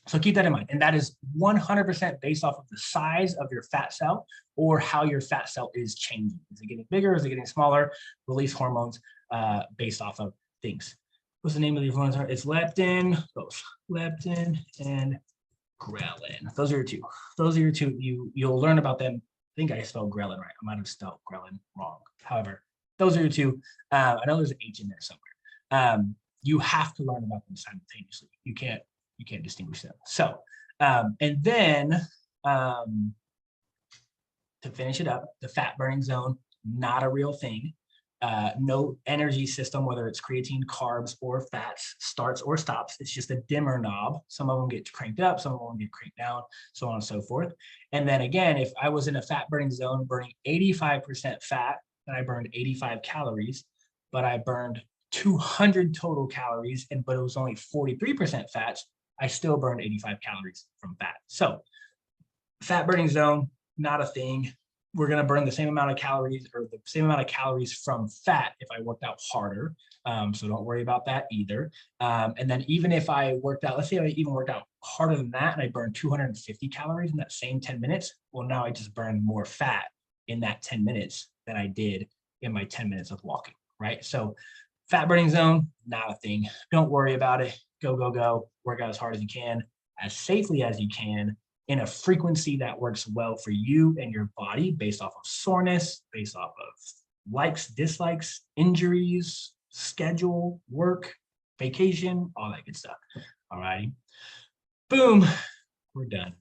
So keep that in mind. And that is 100% based off of the size of your fat cell or how your fat cell is changing. Is it getting bigger? Is it getting smaller? Release hormones based off of things. What's the name of the hormones? It's leptin, both leptin and ghrelin. Those are your two. Those are your two. You'll learn about them. I think I spelled ghrelin right. I might have spelled ghrelin wrong. However, those are your two. I know there's an H in there somewhere. You have to learn about them simultaneously. You can't distinguish them. So, and then to finish it up, the fat burning zone, not a real thing. No energy system, whether it's creatine, carbs, or fats, starts or stops. It's just a dimmer knob. Some of them get cranked up, some of them get cranked down, so on and so forth. And then again, if I was in a fat burning zone burning 85% fat and I burned 85 calories, but I burned 200 total calories, but it was only 43% fats, I still burned 85 calories from fat. So fat burning zone, not a thing. We're going to burn the same amount of calories or the same amount of calories from fat if I worked out harder. So don't worry about that either. And then even if I worked out, let's say I even worked out harder than that and I burned 250 calories in that same 10 minutes. Well, now I just burned more fat in that 10 minutes than I did in my 10 minutes of walking, right? So fat burning zone, not a thing. Don't worry about it. Go, go, go. Work out as hard as you can, as safely as you can, in a frequency that works well for you and your body based off of soreness, based off of likes, dislikes, injuries, schedule, work, vacation, all that good stuff. All righty. Boom. We're done.